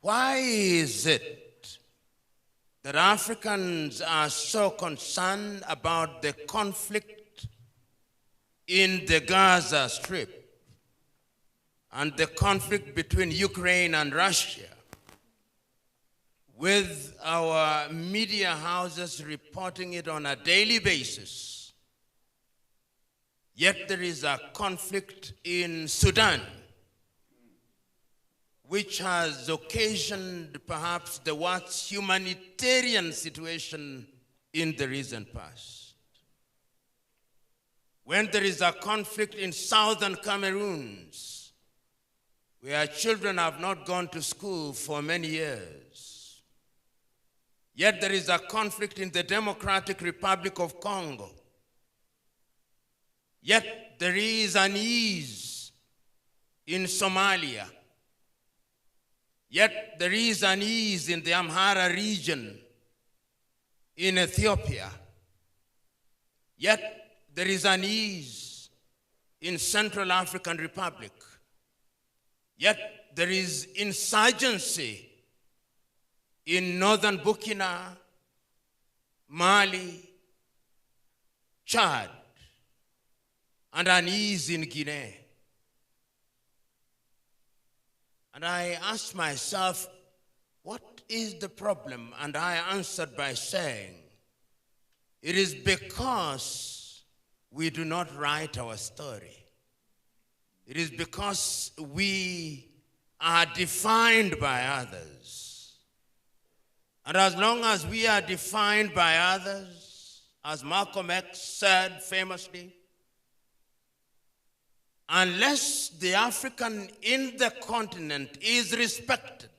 Why is it that Africans are so concerned about the conflict in the Gaza Strip and the conflict between Ukraine and Russia, with our media houses reporting it on a daily basis? Yet there is a conflict in Sudan, which has occasioned perhaps the worst humanitarian situation in the recent past. When there is a conflict in southern Cameroon, where children have not gone to school for many years, yet there is a conflict in the Democratic Republic of Congo, yet there is unease in Somalia, yet there is unease in the Amhara region in Ethiopia, yet there is unease in Central African Republic, yet there is insurgency in northern Burkina, Mali, Chad, and unease in Guinea. And I asked myself, what is the problem? And I answered by saying, it is because we do not write our story. It is because we are defined by others. And as long as we are defined by others, as Malcolm X said famously, unless the African in the continent is respected,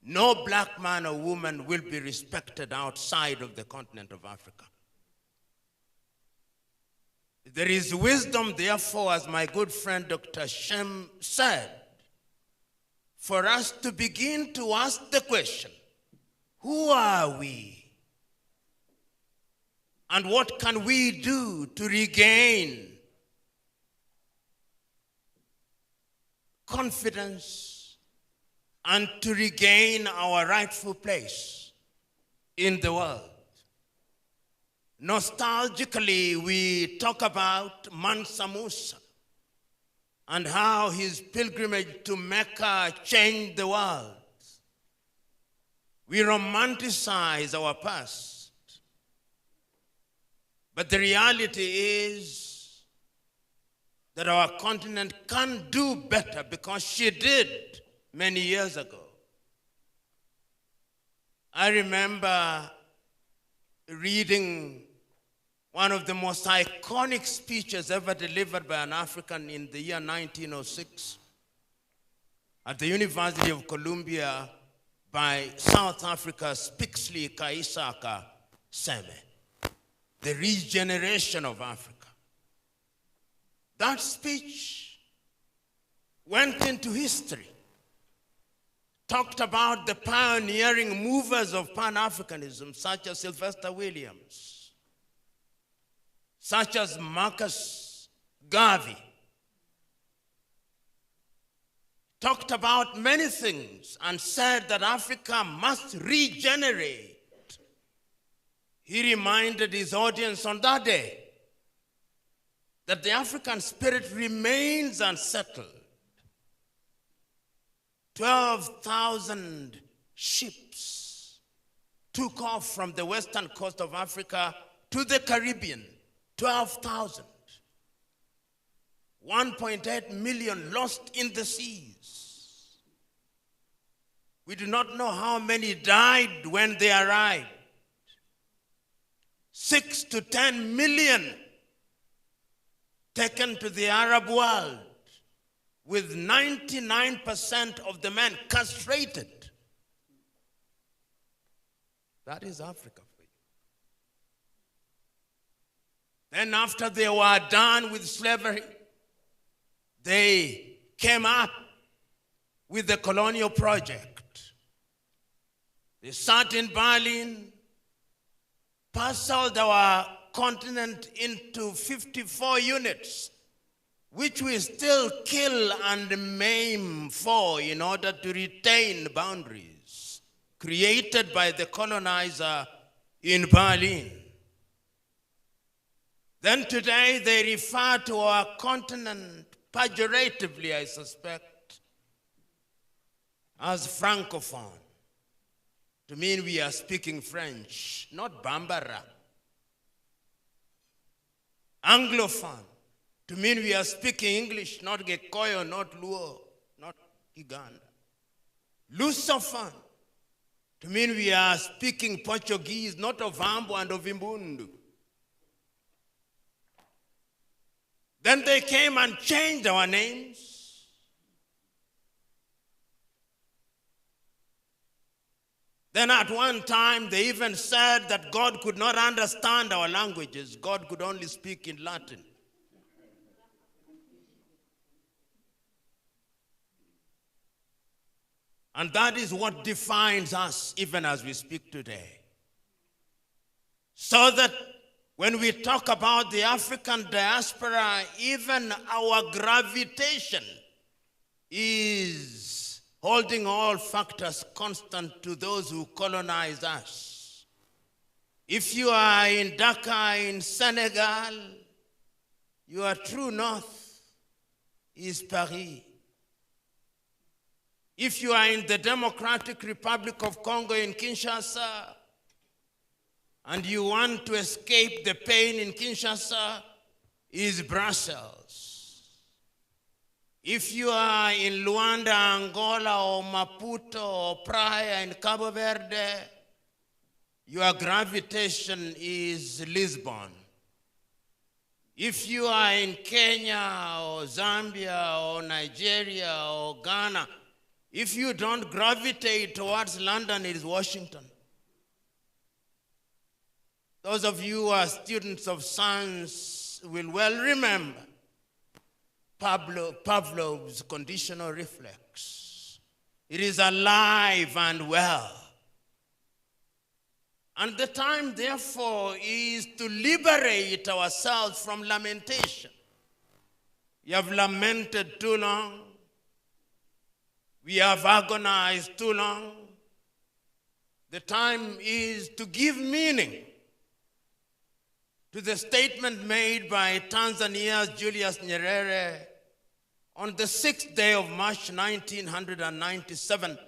no black man or woman will be respected outside of the continent of Africa. There is wisdom, therefore, as my good friend Dr. Shem said, for us to begin to ask the question, who are we? And what can we do to regain confidence and to regain our rightful place in the world? Nostalgically, we talk about Mansa Musa and how his pilgrimage to Mecca changed the world. We romanticize our past. But the reality is that our continent can do better, because she did many years ago. I remember reading one of the most iconic speeches ever delivered by an African in the year 1906 at the University of Columbia by South Africa's Pixley Kaisaka Seme, The Regeneration of Africa. That speech went into history, talked about the pioneering movers of Pan-Africanism, such as Sylvester Williams, such as Marcus Garvey, talked about many things and said that Africa must regenerate. He reminded his audience on that day that the African spirit remains unsettled. 12,000 ships took off from the western coast of Africa to the Caribbean. 12,000. 1.8 million lost in the seas. We do not know how many died when they arrived. 6 to 10 million taken to the Arab world, with 99% of the men castrated. That is Africa for you. Then after they were done with slavery, they came up with the colonial project. They sat in Berlin, parceled our continent into 54 units, which we still kill and maim for in order to retain boundaries created by the colonizer in Berlin. Then today they refer to our continent pejoratively, I suspect, as francophone, to mean we are speaking French, not Bambara. Anglophone, to mean we are speaking English, not Gikoyo, not Luo, not Kiganda. Lusophone, to mean we are speaking Portuguese, not Ovambo and Ovimbundu. Then they came and changed our names. Then at one time, they even said that God could not understand our languages. God could only speak in Latin. And that is what defines us even as we speak today. So that when we talk about the African diaspora, even our gravitation is holding all factors constant to those who colonize us. If you are in Dakar, in Senegal, your true north is Paris. If you are in the Democratic Republic of Congo in Kinshasa, and you want to escape the pain in Kinshasa, is Brussels. If you are in Luanda, Angola, or Maputo, or Praia in Cabo Verde, your gravitation is Lisbon. If you are in Kenya, or Zambia, or Nigeria, or Ghana, if you don't gravitate towards London, it is Washington. Those of you who are students of science will well remember Pavlov's conditional reflex. It is alive and well. And the time, therefore, is to liberate ourselves from lamentation. We have lamented too long. We have agonized too long. The time is to give meaning to the statement made by Tanzania's Julius Nyerere on the 6th day of March 1997,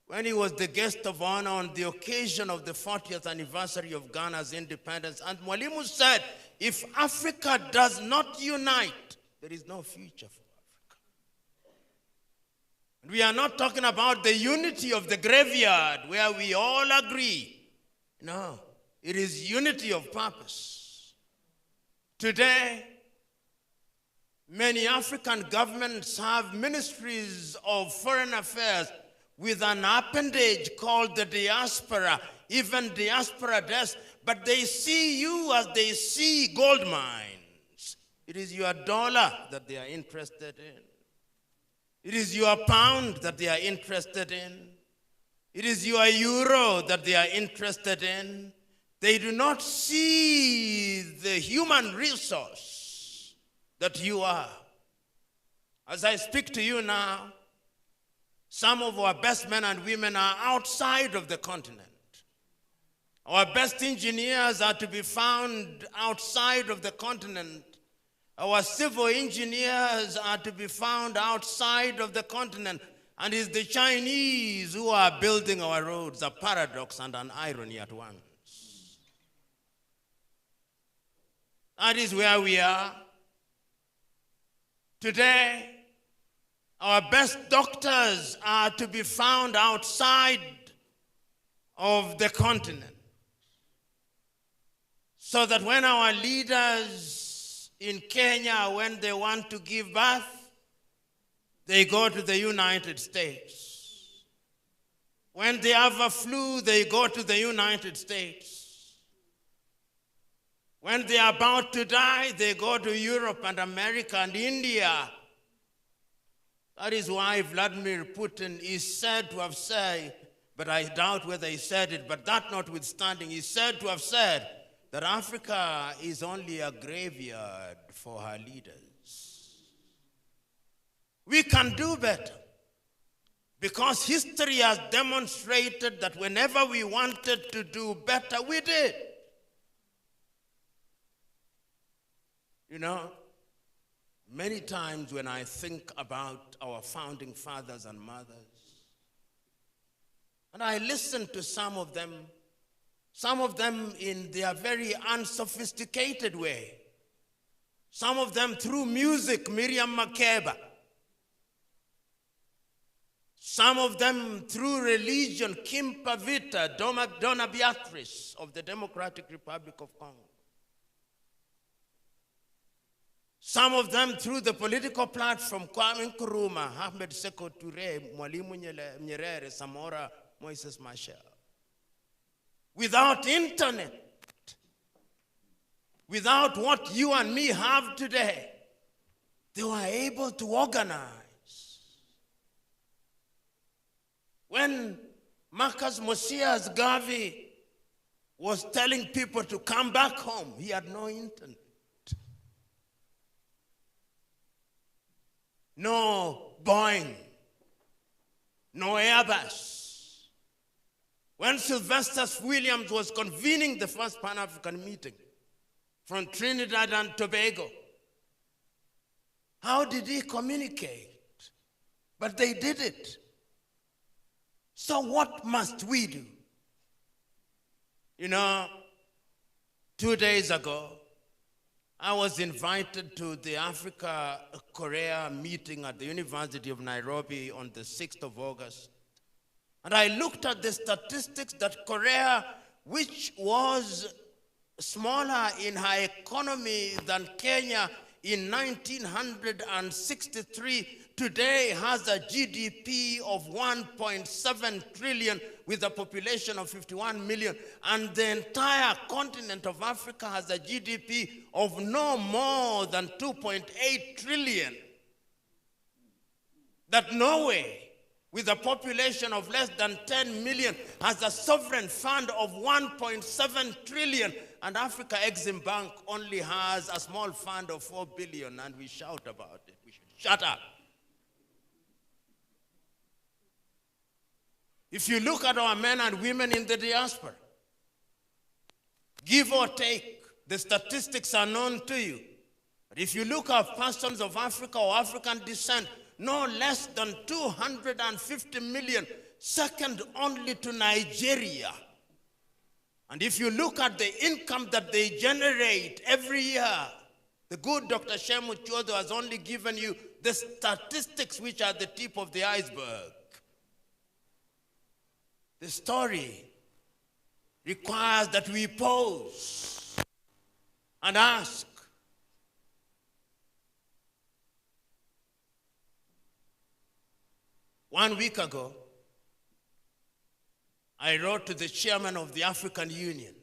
when he was the guest of honor on the occasion of the 40th anniversary of Ghana's independence. And Mwalimu said, if Africa does not unite, there is no future for Africa. And we are not talking about the unity of the graveyard where we all agree. No, it is unity of purpose. Today, many African governments have ministries of foreign affairs with an appendage called the diaspora, even diaspora desk, but they see you as they see gold mines. It is your dollar that they are interested in. It is your pound that they are interested in. It is your euro that they are interested in. They do not see the human resource that you are. As I speak to you now, some of our best men and women are outside of the continent. Our best engineers are to be found outside of the continent. Our civil engineers are to be found outside of the continent. And it's the Chinese who are building our roads, a paradox and an irony at once. That is where we are. Today, our best doctors are to be found outside of the continent. So that when our leaders in Kenya, when they want to give birth, they go to the United States. When they have a flu, they go to the United States. When they are about to die, they go to Europe and America and India. That is why Vladimir Putin is said to have said, but I doubt whether he said it, but that notwithstanding, he said to have said that Africa is only a graveyard for her leaders. We can do better. Because history has demonstrated that whenever we wanted to do better, we did. You know, many times when I think about our founding fathers and mothers, and I listen to some of them in their very unsophisticated way, some of them through music, Miriam Makeba, some of them through religion, Kim Pavita, Donna Beatrice of the Democratic Republic of Congo. Some of them through the political platform, Kwame Nkrumah, Ahmed Sekou Touré, Mwalimu Nyerere, Samora, Moises Machel. Without internet, without what you and me have today, they were able to organize. When Marcus Mosias Garvey was telling people to come back home, he had no internet. No Boeing, no Airbus. When Sylvester Williams was convening the first Pan-African meeting from Trinidad and Tobago, how did he communicate? But they did it. So what must we do? You know, 2 days ago, I was invited to the Africa-Korea meeting at the University of Nairobi on the 6th of August. And I looked at the statistics that Korea, which was smaller in her economy than Kenya in 1963, today has a GDP of 1.7 trillion with a population of 51 million. And the entire continent of Africa has a GDP of no more than 2.8 trillion. That Norway, with a population of less than 10 million, has a sovereign fund of 1.7 trillion. And Africa Exim Bank only has a small fund of 4 billion, and we shout about it. We should shut up. If you look at our men and women in the diaspora, give or take, the statistics are known to you. But if you look at persons of Africa or African descent, no less than 250 million, second only to Nigeria. And if you look at the income that they generate every year, the good Dr. Shemu Chodo has only given you the statistics which are the tip of the iceberg. The story requires that we pause and ask, one week ago, I wrote to the chairman of the African Union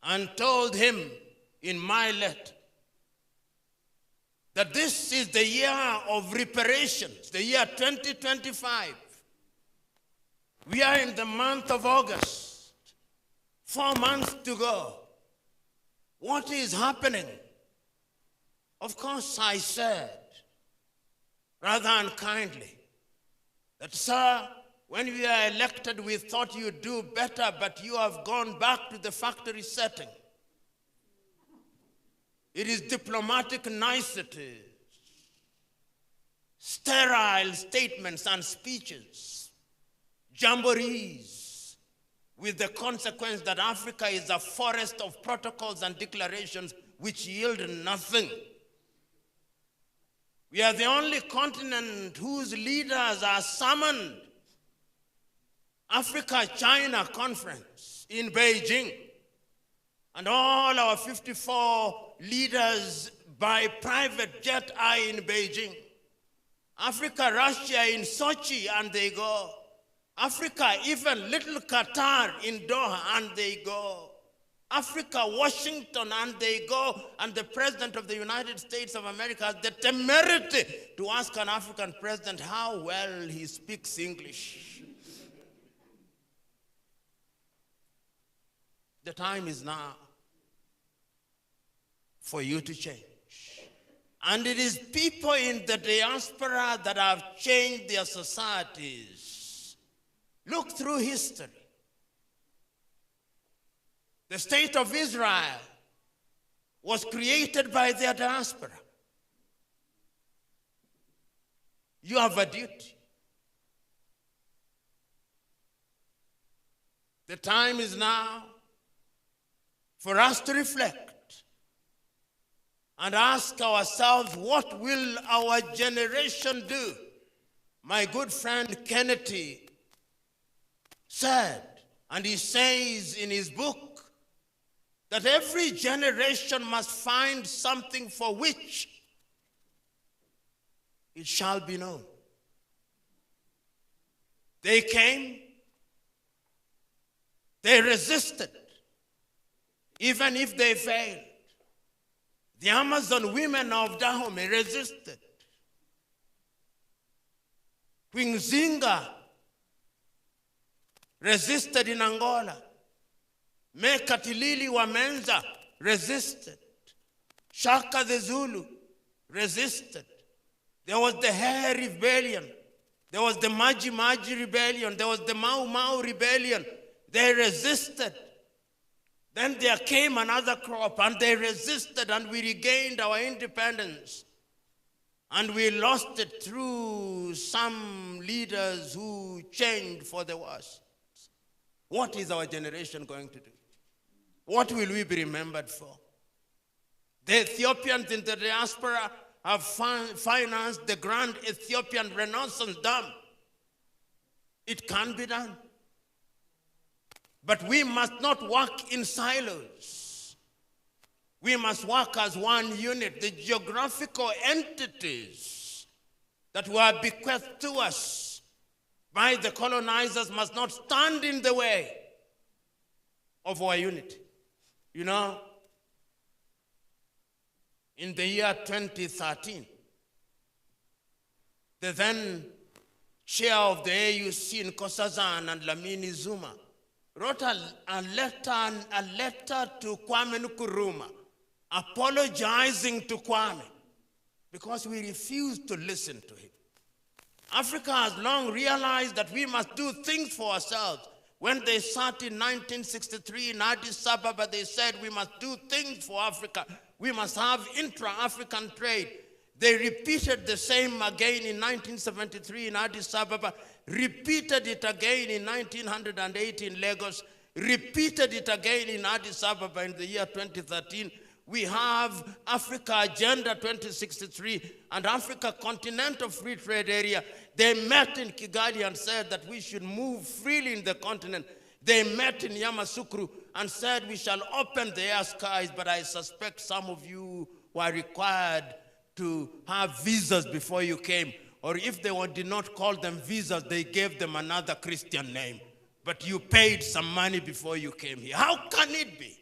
and told him in my letter that this is the year of reparations, the year 2025. We are in the month of August, 4 months to go. What is happening? Of course, I said, rather unkindly, that, sir, when we are elected, we thought you'd do better, but you have gone back to the factory setting. It is diplomatic niceties, sterile statements and speeches, jamborees, with the consequence that Africa is a forest of protocols and declarations which yield nothing. We are the only continent whose leaders are summoned. Africa-China conference in Beijing, and all our 54 leaders by private jet are in Beijing. Africa-Russia in Sochi, and they go. Africa, even little Qatar in Doha, and they go. Africa, Washington, and they go. And the President of the United States of America has the temerity to ask an African president how well he speaks English. The time is now for you to change. And it is people in the diaspora that have changed their societies. Look through history. The state of Israel was created by their diaspora. You have a duty. The time is now for us to reflect and ask ourselves, what will our generation do? My good friend Kennedy said, and he says in his book, that every generation must find something for which it shall be known. They came, they resisted, even if they failed. The Amazon women of Dahomey resisted. Queen Zinga resisted in Angola. Mekatilili wa Menza resisted. Shaka the Zulu resisted. There was the Hair Rebellion. There was the Maji Maji Rebellion. There was the Mau Mau Rebellion. They resisted. Then there came another crop and they resisted, and we regained our independence. And we lost it through some leaders who changed for the worse. What is our generation going to do? What will we be remembered for? The Ethiopians in the diaspora have financed the Grand Ethiopian Renaissance Dam. It can be done. But we must not work in silos. We must work as one unit. The geographical entities that were bequeathed to us by the colonizers must not stand in the way of our unity. You know, in the year 2013, the then chair of the AUC in Nkosazana and Lamini Zuma wrote a letter to Kwame Nkrumah apologizing to Kwame because we refused to listen to him. Africa has long realized that we must do things for ourselves. When they sat in 1963 in Addis Ababa, they said we must do things for Africa. We must have intra-African trade. They repeated the same again in 1973 in Addis Ababa, repeated it again in 1980 in Lagos, repeated it again in Addis Ababa in the year 2013. We have Africa Agenda 2063 and Africa Continental Free Trade Area. They met in Kigali and said that we should move freely in the continent. They met in Yamoussoukro and said we shall open the air skies, but I suspect some of you were required to have visas before you came. Or if they did not call them visas, they gave them another Christian name. But you paid some money before you came here. How can it be